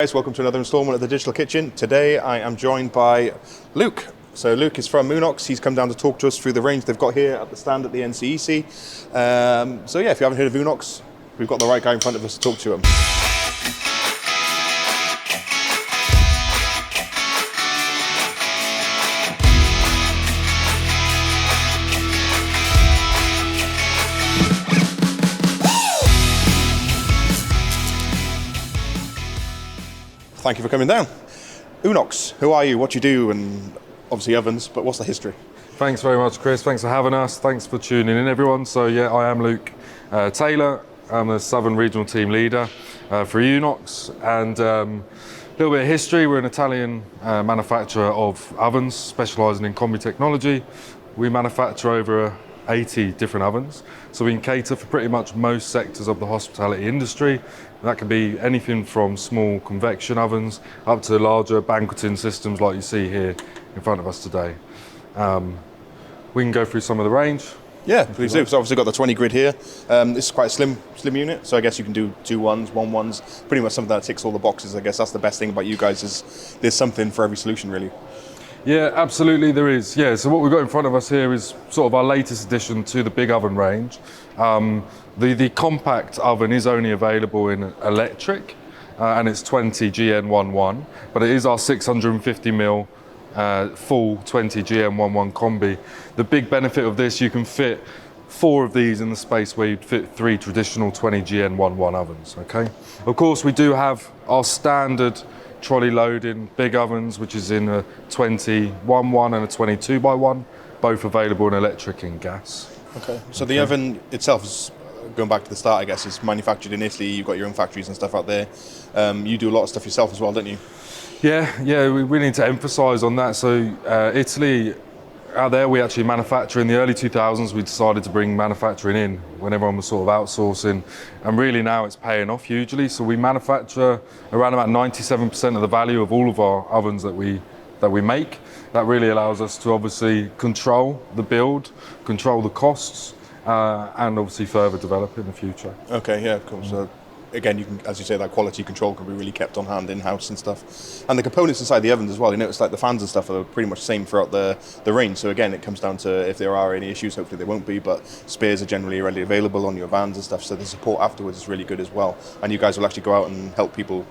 Guys, welcome to another installment of the Digital Kitchen. Today I am joined by Luke. So Luke is from Unox. He's come down to talk to us through the range they've got here at the stand at the NCEC. So yeah, if you haven't heard of Unox, we've got the right guy in front of us to talk to him. Thank you for coming down. Unox, who are you, what do you do, and obviously ovens, but what's the history? Thanks very much, Chris. Thanks for having us. Thanks for tuning in, everyone. So yeah, I am Luke Taylor. I'm the Southern Regional Team Leader for Unox. And a little bit of history. We're an Italian manufacturer of ovens, specialising in combi technology. We manufacture over 80 different ovens. So we can cater for pretty much most sectors of the hospitality industry. That can be anything from small convection ovens up to larger banqueting systems like you see here in front of us today. We can go through some of the range. Yeah, please do. So obviously got the 20 grid here. This is quite a slim unit, so I guess you can do 2 1s, 1 1s, pretty much something that ticks all the boxes. I guess that's the best thing about you guys is there's something for every solution really. Yeah, absolutely there is. Yeah, so what we've got in front of us here is sort of our latest addition to the big oven range. The compact oven is only available in electric and it's 20 GN11, but it is our 650mm full 20 GN11 combi. The big benefit of this, you can fit 4 of these in the space where you'd fit 3 traditional 20 GN11 ovens, okay? Of course, we do have our standard trolley loading big ovens, which is in a 20-1-1 and a 22x1, both available in electric and gas. Okay, so the oven itself is, going back to the start, I guess, is manufactured in Italy. You've got your own factories and stuff out there. You do a lot of stuff yourself as well, don't you? Yeah, we need to emphasise on that. So Italy, out there, we actually manufacture. In the early 2000s, we decided to bring manufacturing in when everyone was sort of outsourcing, and really now it's paying off hugely. So we manufacture around about 97% of the value of all of our ovens that we make. That really allows us to obviously control the build, control the costs, and obviously further develop in the future. Okay, yeah, of course. So again, you can, as you say, that quality control can be really kept on hand in-house and stuff. And the components inside the ovens as well, you notice like the fans and stuff are pretty much the same throughout the range. So again, it comes down to if there are any issues, hopefully there won't be, but spares are generally readily available on your vans and stuff. So the support afterwards is really good as well. And you guys will actually go out and help people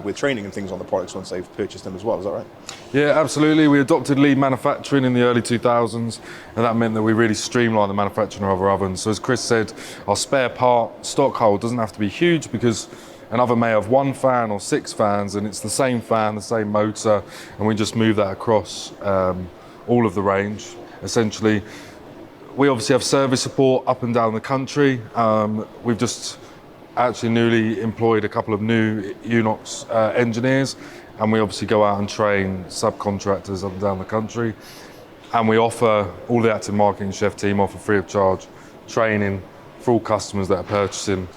with training and things on the products once they've purchased them as well, is that right? Yeah, absolutely. We adopted lean manufacturing in the early 2000s, and that meant that we really streamlined the manufacturing of our ovens. So as Chris said, our spare part stock hold doesn't have to be huge because an oven may have 1 fan or 6 fans, and it's the same fan, the same motor, and we just move that across all of the range. Essentially, we obviously have service support up and down the country. We've just actually newly employed a couple of new Unox engineers, and we obviously go out and train subcontractors up and down the country, and we offer, all the active marketing chef team offer free of charge training for all customers that are purchasing.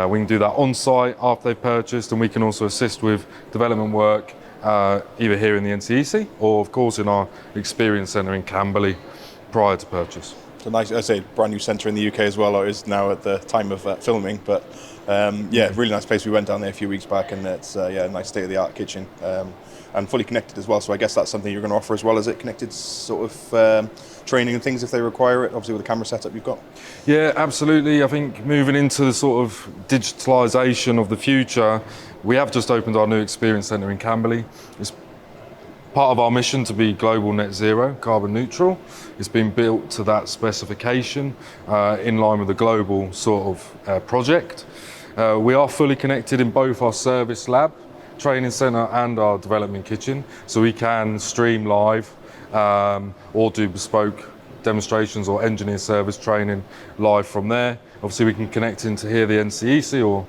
We can do that on site after they've purchased, and we can also assist with development work either here in the NCEC or of course in our experience centre in Camberley prior to purchase. So nice, I say, brand new centre in the UK as well, or is now at the time of filming. But yeah, really nice place. We went down there a few weeks back, and it's a nice state-of-the-art kitchen and fully connected as well. So I guess that's something you're going to offer as well, as it connected sort of training and things if they require it. Obviously with the camera setup you've got. Yeah, absolutely. I think moving into the sort of digitalisation of the future, we have just opened our new experience centre in Camberley. It's part of our mission to be global net zero, carbon neutral. It's been built to that specification in line with the global sort of project. We are fully connected in both our service lab, training centre and our development kitchen, so we can stream live or do bespoke demonstrations or engineer service training live from there. Obviously we can connect into here the NCEC, or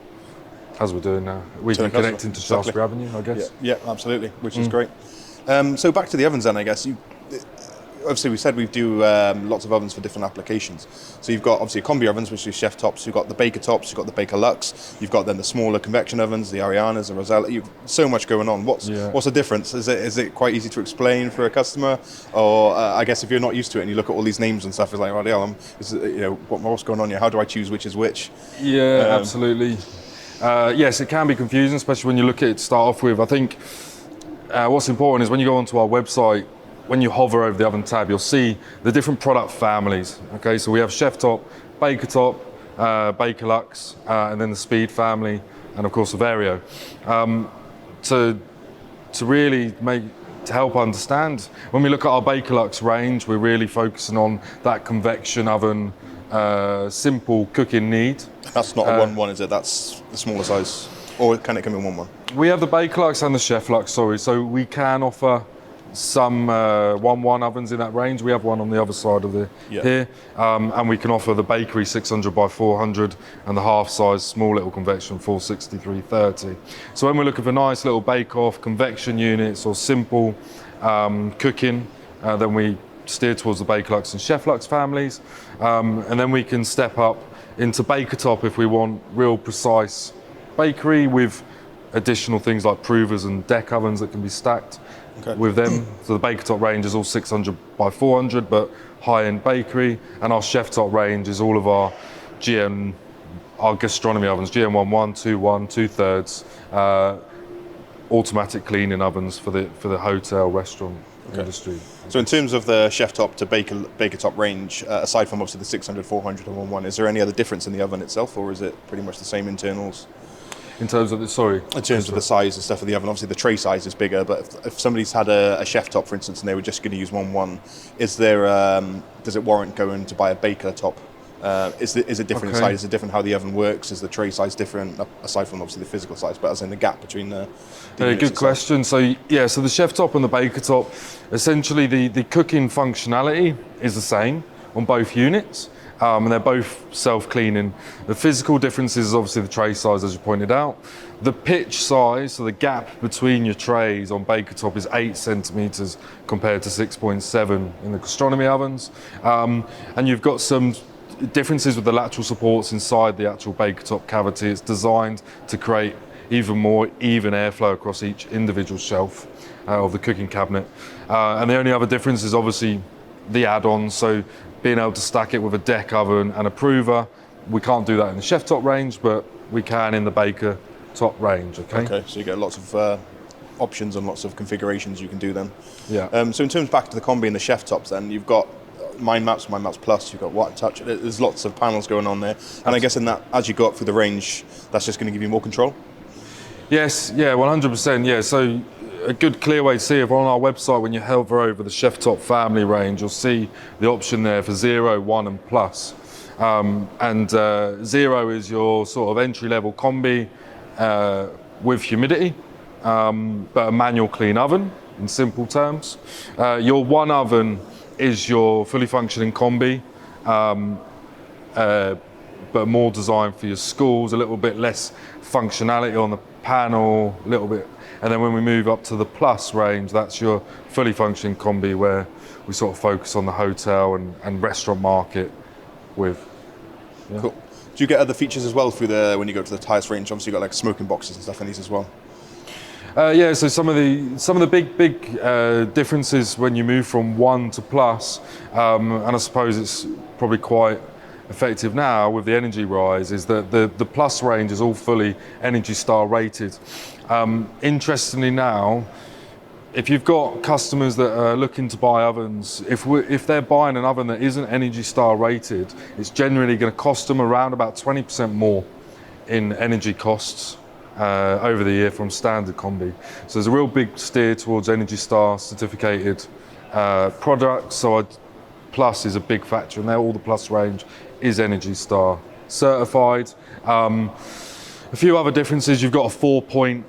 as we're doing now, we can connect into Shaftesbury Avenue, I guess. Yeah, absolutely, which is great. So back to the ovens then, I guess. Obviously we said we do lots of ovens for different applications. So you've got obviously combi ovens, which is chef tops. You've got the baker tops. You've got the baker lux. You've got then the smaller convection ovens, the Arianas, the Rosella. You've so much going on. What's the difference? Is it quite easy to explain for a customer, or I guess if you're not used to it and you look at all these names and stuff, it's like, what's going on here? How do I choose which is which? Yeah, absolutely. Yes, it can be confusing, especially when you look at it to start off with. I think what's important is when you go onto our website, when you hover over the oven tab, you'll see the different product families. Okay, so we have chef top, baker top, baker lux, and then the speed family, and of course the Vario. To really to help understand, when we look at our baker lux range, we're really focusing on that convection oven, simple cooking need. That's not a 1-1, is it? That's the smaller size, or can it come in 1-1? We have the baker lux and the chef lux, so we can offer some 1-1 ovens in that range. We have one on the other side of here, and we can offer the bakery 600 by 400 and the half size small little convection 463/30. So when we're looking for nice little bake-off convection units or simple cooking, then we steer towards the baker lux and chef lux families, and then we can step up into baker top if we want real precise bakery with additional things like provers and deck ovens that can be stacked with them. So the baker top range is all 600 by 400, but high-end bakery, and our chef top range is all of our our gastronomy ovens, GM11, 2-1, 2/3, automatic cleaning ovens for the hotel restaurant industry. So in terms of the chef top to baker top range, aside from obviously the 600, 400 and 1-1, is there any other difference in the oven itself, or is it pretty much the same internals? In terms of the size and stuff of the oven, obviously the tray size is bigger, but if somebody's had a chef top, for instance, and they were just going to use 1-1, is there does it warrant going to buy a baker top? Is it different in size? Is it different how the oven works? Is the tray size different, aside from obviously the physical size, but as in the gap between the good question. So so the chef top and the baker top, essentially the cooking functionality is the same on both units. And they're both self-cleaning. The physical difference is obviously the tray size, as you pointed out. The pitch size, so the gap between your trays on baker top, is 8 centimeters compared to 6.7 in the gastronomy ovens. And you've got some differences with the lateral supports inside the actual baker top cavity. It's designed to create even more even airflow across each individual shelf of the cooking cabinet. And the only other difference is obviously the add-ons. So being able to stack it with a deck oven and a prover. We can't do that in the chef top range, but we can in the baker top range. Okay, so you get lots of options and lots of configurations you can do then. Yeah. So in terms back to the combi and the chef tops, then you've got Mind Maps Plus, you've got Watt Touch. There's lots of panels going on there, and I guess in that, as you go up through the range, that's just going to give you more control. Yes, 100%. Yeah, so a good clear way to see it on our website, when you hover over the chef top family range, you'll see the option there for 0, 1 and plus. 0 is your sort of entry-level combi with humidity, but a manual clean oven in simple terms. Your 1 oven is your fully functioning combi, but more designed for your schools, a little bit less functionality on the panel, a little bit. And then when we move up to the plus range, that's your fully functioning combi, where we sort of focus on the hotel and restaurant market with. Yeah. Cool. Do you get other features as well when you go to the highest range? Obviously, you've got like smoking boxes and stuff in these as well. So some of the big differences when you move from 1 to plus, and I suppose it's probably quite effective now with the energy rise, is that the plus range is all fully Energy Star rated. Interestingly now, if you've got customers that are looking to buy ovens, if they're buying an oven that isn't Energy Star rated, it's generally going to cost them around about 20% more in energy costs over the year from standard combi. So there's a real big steer towards Energy Star certificated products. So Plus is a big factor, and there all the Plus range is Energy Star certified. A few other differences: you've got a 4-point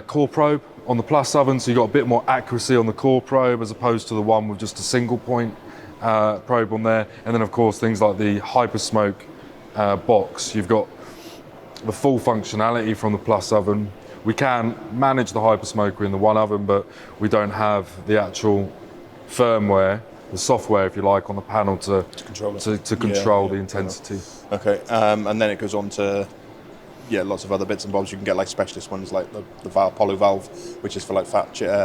core probe on the Plus oven, so you've got a bit more accuracy on the core probe as opposed to the one with just a single point probe on there. And then of course things like the Hypersmoke box. You've got the full functionality from the Plus oven. We can manage the Hypersmoker in the 1 oven, but we don't have the actual firmware, the software, if you like, on the panel to control the intensity. Okay, and then it goes on to lots of other bits and bobs. You can get like specialist ones like the Apollo valve, which is for like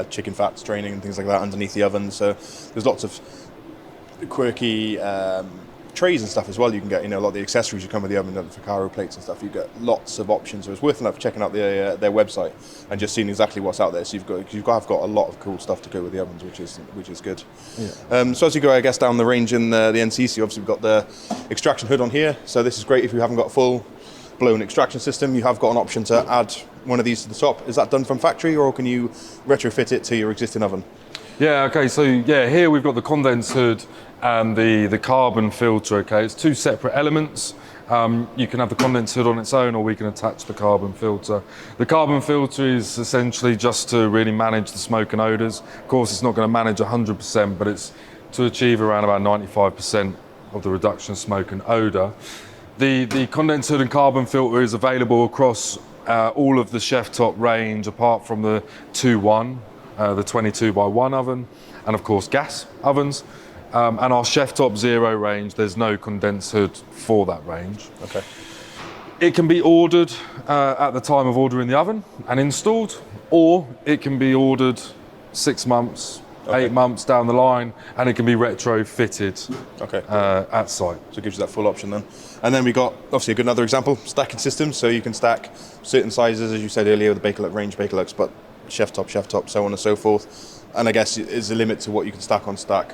chicken fat straining and things like that underneath the oven. So there's lots of quirky trays and stuff as well. You can get, a lot of the accessories you come with the oven, the Ficaro plates and stuff. You get lots of options. So it's worth enough checking out their website and just seeing exactly what's out there. So you've got a lot of cool stuff to go with the ovens, which is good. Yeah. So as you go, I guess, down the range in the NCEC, obviously we've got the extraction hood on here. So this is great if you haven't got a full blown extraction system. You have got an option to add one of these to the top. Is that done from factory, or can you retrofit it to your existing oven? Yeah, okay, so here we've got the condense hood and the carbon filter, okay? It's two separate elements. You can have the condense hood on its own, or we can attach the carbon filter. The carbon filter is essentially just to really manage the smoke and odours. Of course, it's not going to manage 100%, but it's to achieve around about 95% of the reduction of smoke and odour. The condense hood and carbon filter is available across all of the chef top range, apart from the 2-1. The 22x1 oven, and of course gas ovens, and our chef top zero range. There's no condense hood for that range. Okay. It can be ordered at the time of ordering the oven and installed, or it can be ordered 6 months, 8 months down the line, and it can be retrofitted at site. So it gives you that full option then. And then we got obviously another example, stacking systems. So you can stack certain sizes, as you said earlier, with the Bakelite range, Bakelux, but chef top, so on and so forth. And I guess there's a limit to what you can stack on stack.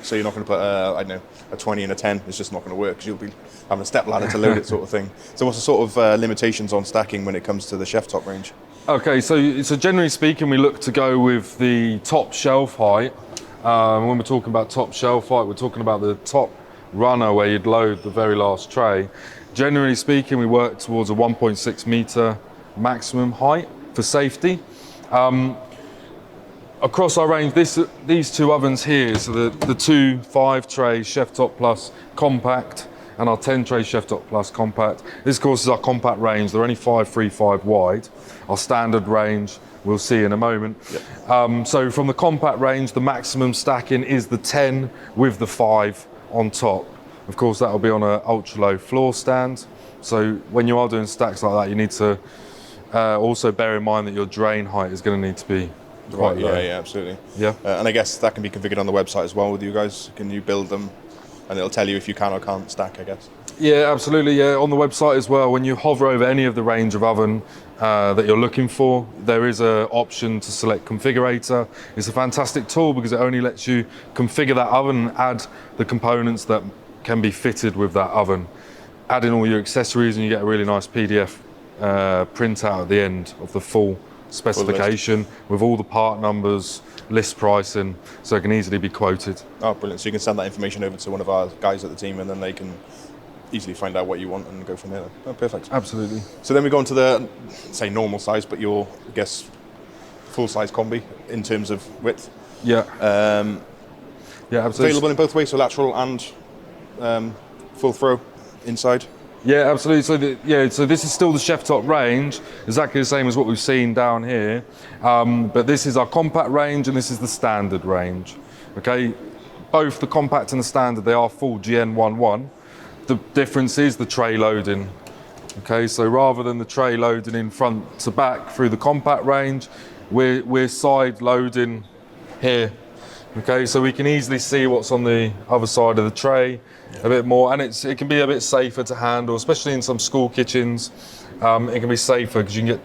So you're not going to put, a 20 and a 10. It's just not going to work because you'll be having a step ladder to load it, sort of thing. So what's the sort of limitations on stacking when it comes to the chef top range? Okay, so generally speaking, we look to go with the top shelf height. When we're talking about top shelf height, we're talking about the top runner where you'd load the very last tray. Generally speaking, we work towards a 1.6 metre maximum height for safety. Across our range, these two ovens here, so the 2 5-tray Chef Top Plus compact and our 10-tray Chef Top Plus compact. This, of course, is our compact range. They're only 535 wide. Our standard range, we'll see in a moment. Yep. So from the compact range, the maximum stacking is the 10 with the 5 on top. Of course, that'll be on an ultra-low floor stand. So when you are doing stacks like that, you need to also bear in mind that your drain height is going to need to be quite low. Yeah, absolutely. Yeah. And I guess that can be configured on the website as well with you guys. Can you build them and it'll tell you if you can or can't stack, I guess? Yeah, absolutely. Yeah, on the website as well, when you hover over any of the range of oven that you're looking for, there is an option to select configurator. It's a fantastic tool because it only lets you configure that oven and add the components that can be fitted with that oven. Add in all your accessories and you get a really nice PDF printout at the end of the full specification with all the part numbers, list pricing, so it can easily be quoted. Oh, brilliant. So you can send that information over to one of our guys at the team and then they can easily find out what you want and go from there. Oh, perfect. Absolutely. So then we go on to the, say, normal size, but your, I guess, full-size combi in terms of width. Yeah. Yeah, absolutely. Available in both ways, so lateral and full throw inside. Yeah, absolutely. So this is still the Chef Top range, exactly the same as what we've seen down here. But this is our compact range and this is the standard range. Okay, both the compact and the standard, they are full GN11. The difference is the tray loading. Okay, so rather than the tray loading in front to back through the compact range, we're side loading here. Okay, so we can easily see what's on the other side of the tray a bit more, and it can be a bit safer to handle, especially in some school kitchens. It can be safer because you can get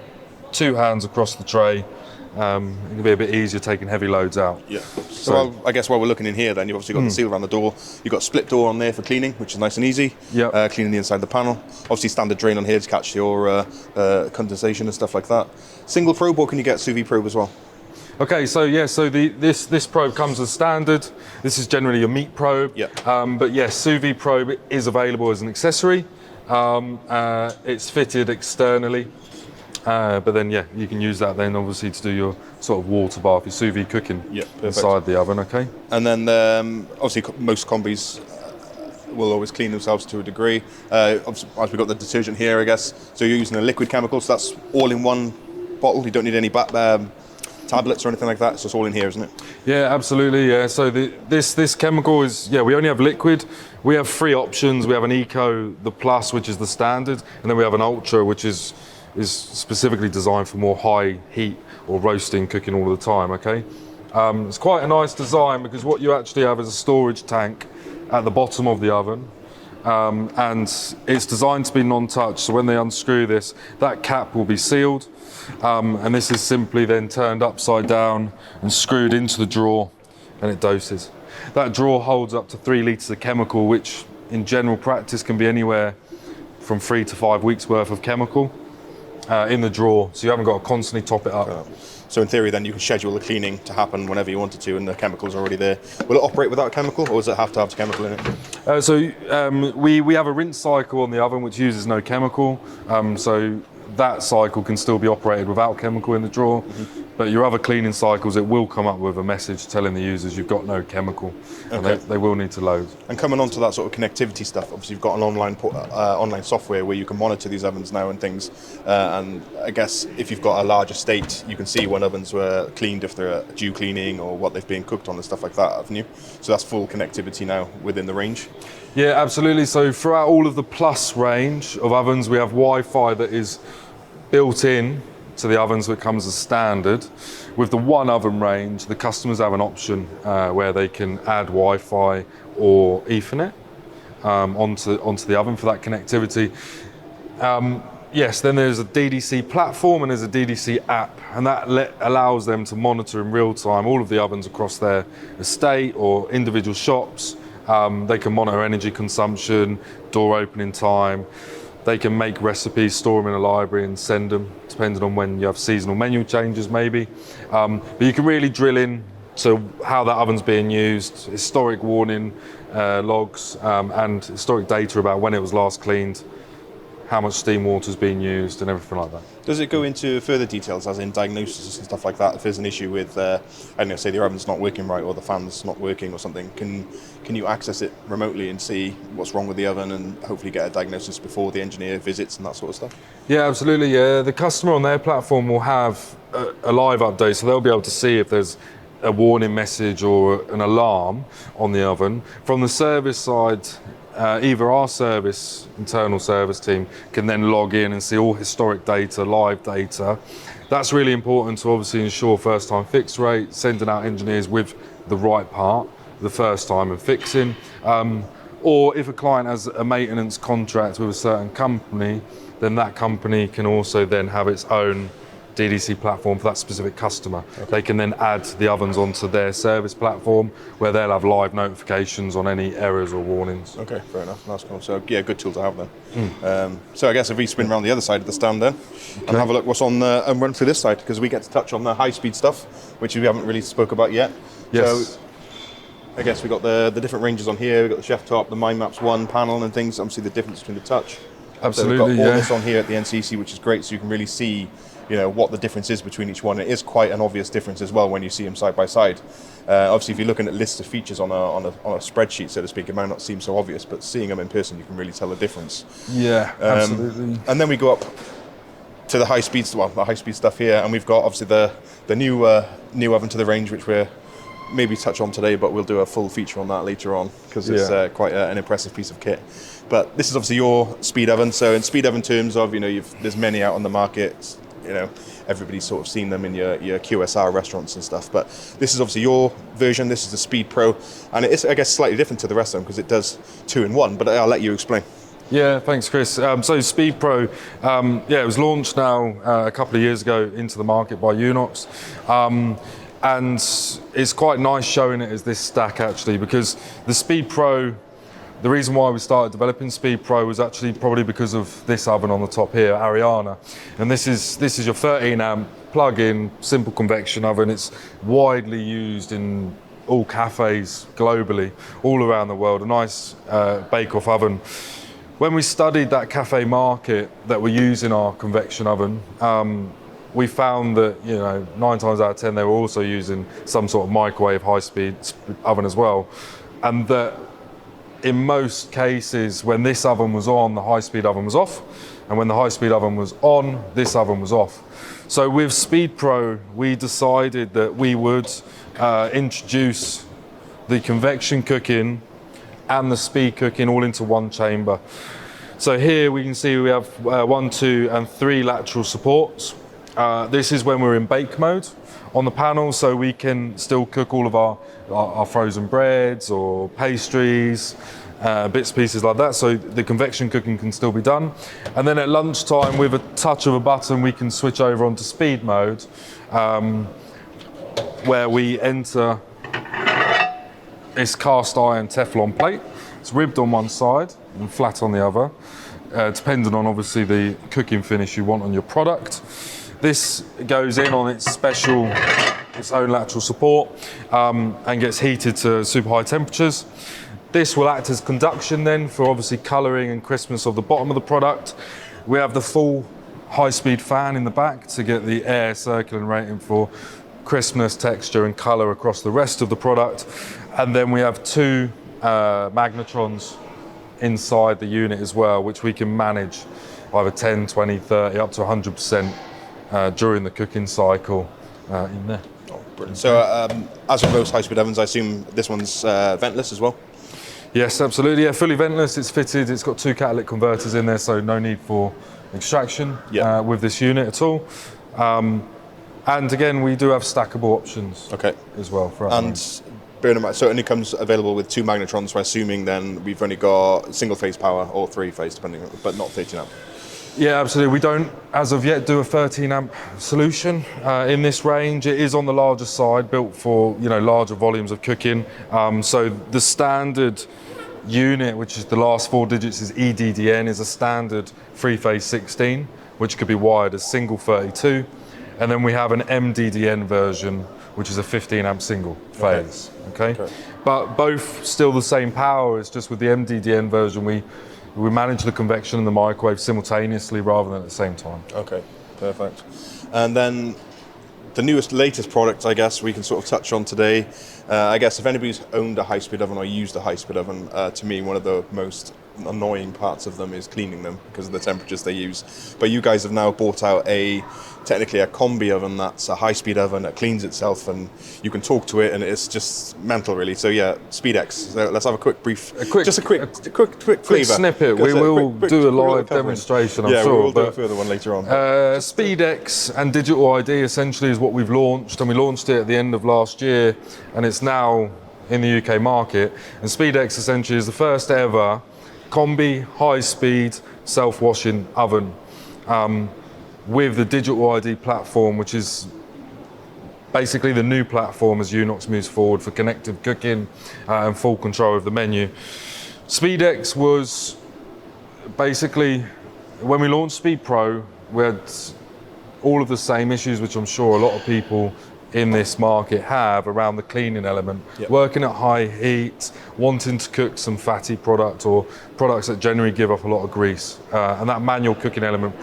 2 hands across the tray. It can be a bit easier taking heavy loads out. Yeah. So I guess while we're looking in here, then you've obviously got the seal around the door. You've got a split door on there for cleaning, which is nice and easy. Yeah. Cleaning the inside of the panel. Obviously standard drain on here to catch your condensation and stuff like that. Single probe, or can you get sous vide probe as well? Okay, so yeah, so this probe comes as standard. This is generally a meat probe. Yeah. But yes, sous vide probe is available as an accessory. It's fitted externally. But then, yeah, you can use that then obviously to do your sort of water bath, your sous vide cooking inside the oven, okay? And then obviously most combis will always clean themselves to a degree. Obviously, as we've got the detergent here, I guess, so you're using a liquid chemical, so that's all in one bottle. You don't need any tablets or anything like that. It's just all in here, isn't it? Yeah, absolutely. Yeah. So this chemical is, we only have liquid. We have 3 options. We have an Eco, the Plus, which is the standard, and then we have an Ultra, which is specifically designed for more high heat or roasting, cooking all the time. Okay. It's quite a nice design because what you actually have is a storage tank at the bottom of the oven. and it's designed to be non-touch. So when they unscrew this, that cap will be sealed, and this is simply then turned upside down and screwed into the drawer, and it doses. That drawer holds up to 3 litres of chemical, which in general practice can be anywhere from 3 to 5 weeks worth of chemical in the drawer, so you haven't got to constantly top it up. So in theory then you can schedule the cleaning to happen whenever you wanted to and the chemical's already there. Will it operate without chemical, or does it have to have chemical in it? We have a rinse cycle on the oven which uses no chemical, so that cycle can still be operated without chemical in the drawer. But your other cleaning cycles, it will come up with a message telling the users you've got no chemical, and they will need to load. And coming on to that sort of connectivity stuff, obviously you've got an online software where you can monitor these ovens now and things, and I guess if you've got a large estate, you can see when ovens were cleaned, if they're due cleaning or what they've been cooked on and stuff like that, haven't you? So that's full connectivity now within the range? Yeah, absolutely. So throughout all of the Plus range of ovens, we have Wi-Fi that is built in to the ovens that comes as standard. With the One oven range, the customers have an option where they can add Wi-Fi or Ethernet onto the oven for that connectivity. Yes, then there's a DDC platform and there's a DDC app, and that allows them to monitor in real time all of the ovens across their estate or individual shops. They can monitor energy consumption, door opening time. They can make recipes, store them in a library and send them, depending on when you have seasonal menu changes maybe. But you can really drill in to how that oven's being used, historic warning logs, and historic data about when it was last cleaned, how much steam water's being used and everything like that. Does it go into further details, as in diagnosis and stuff like that? If there's an issue with, I don't know, say the oven's not working right or the fan's not working or something, can you access it remotely and see what's wrong with the oven and hopefully get a diagnosis before the engineer visits and that sort of stuff? Yeah, absolutely. Yeah, the customer on their platform will have a live update, so they'll be able to see if there's a warning message or an alarm on the oven. From the service side, either our internal service team can then log in and see all historic data, live data. That's really important to obviously ensure first time fix rate, sending out engineers with the right part the first time and fixing. Or if a client has a maintenance contract with a certain company, then that company can also then have its own DDC platform for that specific customer. Okay. They can then add the ovens onto their service platform where they'll have live notifications on any errors or warnings. Okay, fair enough. That's cool. So yeah, good tool to have then. So I guess if we spin around the other side of the stand then and have a look what's on and run through this side, because we get to touch on the high-speed stuff, which we haven't really spoke about yet. Yes. So I guess we've got the different ranges on here. We've got the chef top, the Mind Maps 1 panel and things. Obviously the difference between the touch. Absolutely, so we've got all this on here at the NCEC, which is great, so you can really see what the difference is between each one. It is quite an obvious difference as well when you see them side by side. Obviously, if you're looking at lists of features on a spreadsheet, so to speak, it might not seem so obvious, but seeing them in person, you can really tell the difference. Yeah, absolutely. And then we go up to the high-speed stuff here, and we've got obviously the new oven to the range, which we're maybe touch on today, but we'll do a full feature on that later on because it's quite an impressive piece of kit. But this is obviously your speed oven. So in speed oven terms of, there's many out on the market. Everybody's sort of seen them in your QSR restaurants and stuff. But this is obviously your version. This is the Speed Pro, and it is, I guess, slightly different to the rest of them because it does 2-in-1. But I'll let you explain. Yeah, thanks, Chris. So Speed Pro, it was launched now a couple of years ago into the market by Unox. And it's quite nice showing it as this stack actually, because the Speed Pro, the reason why we started developing Speed Pro was actually probably because of this oven on the top here, Ariana. And this is your 13 amp plug-in simple convection oven. It's widely used in all cafes globally, all around the world, a nice bake-off oven. When we studied that cafe market that were using our convection oven, we found that 9 times out of 10 they were also using some sort of microwave high-speed oven as well, and that in most cases when this oven was on, the high-speed oven was off, and when the high-speed oven was on, this oven was off. So with Speed Pro we decided that we would introduce the convection cooking and the speed cooking all into one chamber. So here we can see we have 1, 2 and 3 lateral supports. This is when we're in bake mode on the panel, so we can still cook all of our frozen breads or pastries, bits, pieces like that, so the convection cooking can still be done. And then at lunchtime, with a touch of a button, we can switch over onto speed mode, where we enter this cast iron Teflon plate. It's ribbed on one side and flat on the other, depending on obviously the cooking finish you want on your product. This goes in on its own lateral support, and gets heated to super high temperatures. This will act as conduction then for obviously colouring and crispness of the bottom of the product. We have the full high-speed fan in the back to get the air circulating for crispness, texture and colour across the rest of the product. And then we have two magnetrons inside the unit as well, which we can manage either 10, 20, 30, up to 100% during the cooking cycle in there. Oh, brilliant. So as with most high-speed ovens, I assume this one's ventless as well? Yes, absolutely. Yeah, fully ventless. It's fitted. It's got two catalytic converters in there, so no need for extraction with this unit at all. And again, we do have stackable options as well. For and bearing in mind, so it only comes available with two magnetrons, so assuming then we've only got single-phase power or three-phase, depending on, but not 13 amp. Yeah, absolutely. We don't, as of yet, do a 13 amp solution in this range. It is on the larger side, built for larger volumes of cooking. So the standard unit, which is the last four digits, is EDDN, is a standard three-phase 16, which could be wired as single 32. And then we have an MDDN version, which is a 15 amp single phase. Okay. But both still the same power. It's just with the MDDN version, we manage the convection and the microwave simultaneously rather than at the same time. Okay, perfect. And then the latest product, I guess, we can sort of touch on today. I guess if anybody's owned a high-speed oven or used a high-speed oven, to me, one of the most annoying parts of them is cleaning them because of the temperatures they use. But you guys have now bought out technically a combi oven that's a high-speed oven that cleans itself, and you can talk to it, and it's just mental, really. So yeah, SpeedX. So let's have a quick snippet. We will do a live demonstration, I'm sure. Yeah, we'll do a further one later on. SpeedX and Digital ID essentially is what we've launched, and we launched it at the end of last year, and it's now in the UK market. And SpeedX essentially is the first ever combi high-speed self-washing oven with the Digital ID platform, which is basically the new platform as Unox moves forward for connected cooking and full control of the menu. SpeedX was basically, when we launched Speed Pro, we had all of the same issues, which I'm sure a lot of people in this market have around the cleaning element. Working at high heat, wanting to cook some fatty product or products that generally give off a lot of grease. And that manual cooking element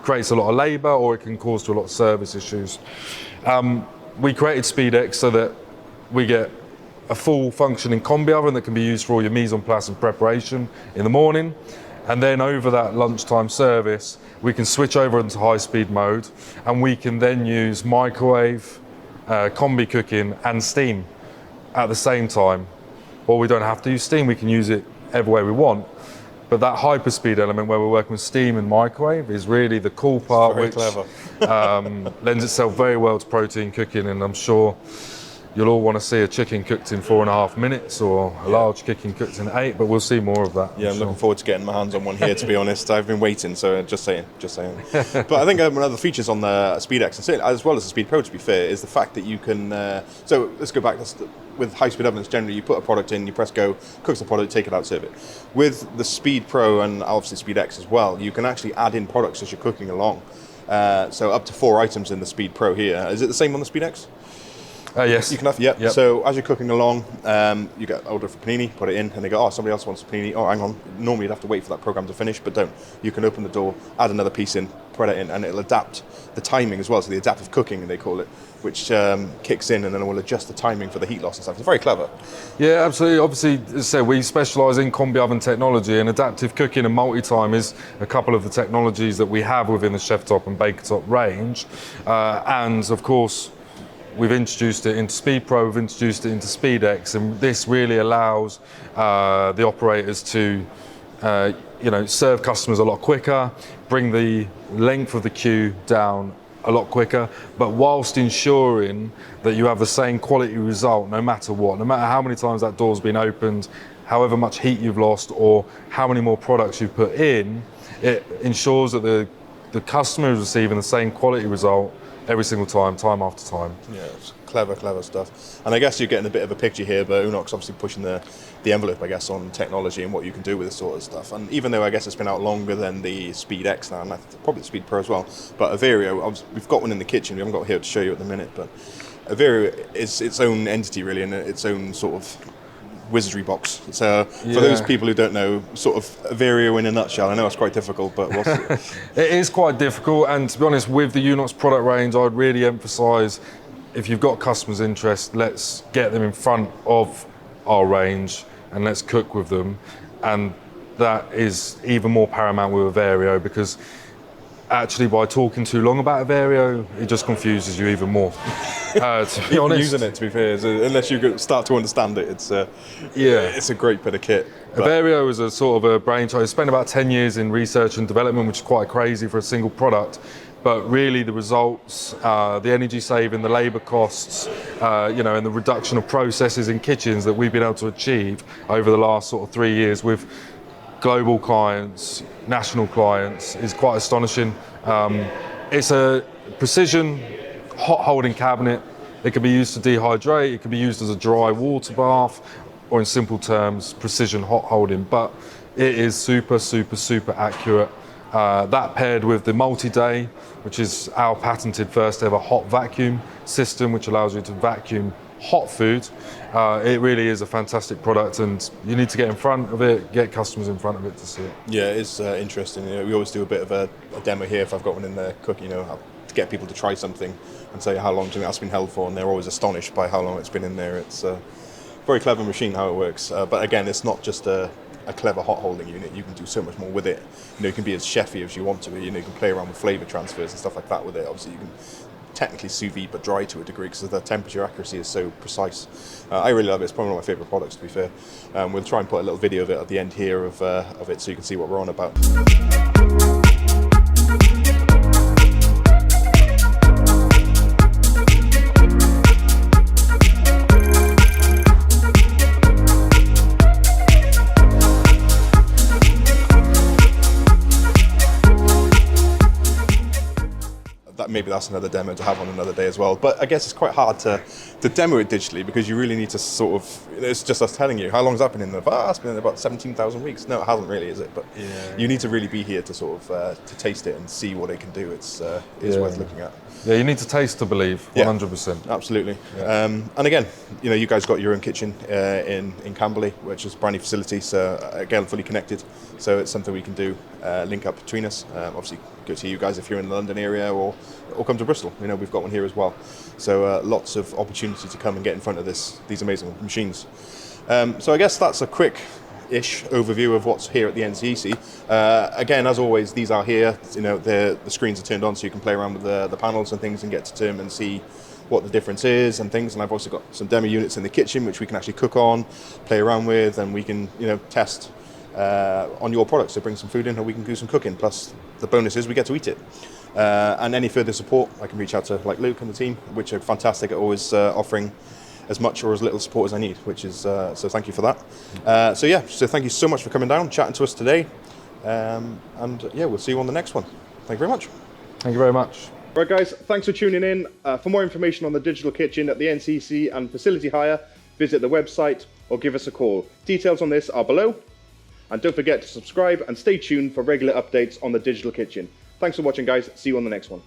creates a lot of labour, or it can cause to a lot of service issues. We created SpeedX so that we get a full functioning combi oven that can be used for all your mise en place and preparation in the morning. And then over that lunchtime service, we can switch over into high-speed mode, and we can then use microwave, combi cooking and steam at the same time. Or we don't have to use steam, we can use it every way we want. But that hyperspeed element where we're working with steam and microwave is really the cool part, which lends itself very well to protein cooking. And I'm sure you'll all want to see a chicken cooked in 4.5 minutes or a large chicken cooked in 8, but we'll see more of that. Yeah, I'm looking forward to getting my hands on one here, to be honest. I've been waiting, so just saying. But I think one of the features on the SpeedX, as well as the Speed Pro, to be fair, is the fact that you can, so let's go back, with high-speed ovens generally, you put a product in, you press go, cooks the product, take it out, serve it. With the Speed Pro and obviously SpeedX as well, you can actually add in products as you're cooking along. So up to 4 items in the Speed Pro here. Is it the same on the SpeedX? Yes. You can have, yep. So as you're cooking along, you get order for panini, put it in, and they go, oh, somebody else wants a panini. Oh, hang on. Normally you'd have to wait for that program to finish, but don't. You can open the door, add another piece in, put it in, and it'll adapt the timing as well. So the adaptive cooking, they call it, which kicks in, and then it will adjust the timing for the heat loss and stuff. It's very clever. Yeah, absolutely. Obviously, as I said, we specialise in combi oven technology, and adaptive cooking and multi-time is a couple of the technologies that we have within the chef top and baker top range. And of course, we've introduced it into Speed Pro, we've introduced it into SpeedX, and this really allows the operators to serve customers a lot quicker, bring the length of the queue down a lot quicker, but whilst ensuring that you have the same quality result no matter what, no matter how many times that door's been opened, however much heat you've lost or how many more products you've put in, it ensures that the customer is receiving the same quality result every single time, time after time. Yeah, it's clever stuff. And I guess you're getting a bit of a picture here, but Unox obviously pushing the envelope, I guess, on technology and what you can do with this sort of stuff. And even though I guess it's been out longer than the Speed X now, and probably the Speed Pro as well, but a Vario, we've got one in the kitchen, we haven't got it here to show you at the minute, but a Vario is its own entity really, and its own sort of wizardry box. So for those people who don't know, sort of a Vario in a nutshell, I know it's quite difficult, but it is quite difficult, and to be honest, with the Unox product range, I'd really emphasise, if you've got customers' interest, let's get them in front of our range and let's cook with them. And that is even more paramount with a Vario, because actually by talking too long about a Vario, it just confuses you even more. To be honest, using it, to be fair, unless you start to understand it, it's a great bit of kit. A Vario is a sort of a brainchild. I spent about 10 years in research and development, which is quite crazy for a single product. But really, the results, the energy saving, the labour costs, and the reduction of processes in kitchens that we've been able to achieve over the last sort of 3 years with global clients, national clients, is quite astonishing. It's a precision hot holding cabinet. It can be used to dehydrate, it can be used as a dry water bath, or in simple terms, precision hot holding. But it is super accurate. That paired with the multi-day, which is our patented first ever hot vacuum system, which allows you to vacuum hot food. It really is a fantastic product, and you need to get in front of it, get customers in front of it to see it. Yeah, it's interesting. We always do a bit of a demo here if I've got one in the cook, to get people to try something and say how long do you think that's been held for, and they're always astonished by how long it's been in there. It's a very clever machine how it works, but again, it's not just a clever hot holding unit. You can do so much more with it. You can be as chefy as you want to be. You can play around with flavour transfers and stuff like that with it. Obviously, you can technically sous vide but dry to a degree because the temperature accuracy is so precise. I really love it. It's probably one of my favourite products, to be fair. We'll try and put a little video of it at the end here of it so you can see what we're on about. Maybe that's another demo to have on another day as well. But I guess it's quite hard to demo it digitally, because you really need to sort of, it's just us telling you, how long has that been in there? It's been in about 17,000 weeks. No, it hasn't really, is it? But you need to really be here to sort of to taste it and see what it can do. It's worth looking at. Yeah, you need to taste to believe, 100%. Absolutely. Yeah. And again, you guys got your own kitchen in Camberley, which is a brand new facility, so again, fully connected. So it's something we can do, link up between us. Obviously, go to you guys if you're in the London area, or come to Bristol. We've got one here as well. So lots of opportunity to come and get in front of these amazing machines. So I guess that's a quick-ish overview of what's here at the NCEC. Again, as always, these are here. The screens are turned on so you can play around with the panels and things and get to term and see what the difference is and things. And I've also got some demo units in the kitchen which we can actually cook on, play around with, and we can test on your products. So bring some food in and we can do some cooking. Plus the bonus is we get to eat it. And any further support, I can reach out to like Luke and the team, which are fantastic at always offering as much or as little support as I need, which is so thank you for that. So thank you so much for coming down, chatting to us today, and we'll see you on the next one. Thank you very much. Thank you very much. Right guys, thanks for tuning in. For more information on the digital kitchen at the NCEC and facility hire, visit the website or give us a call. Details on this are below, and don't forget to subscribe and stay tuned for regular updates on the digital kitchen. Thanks for watching guys, see you on the next one.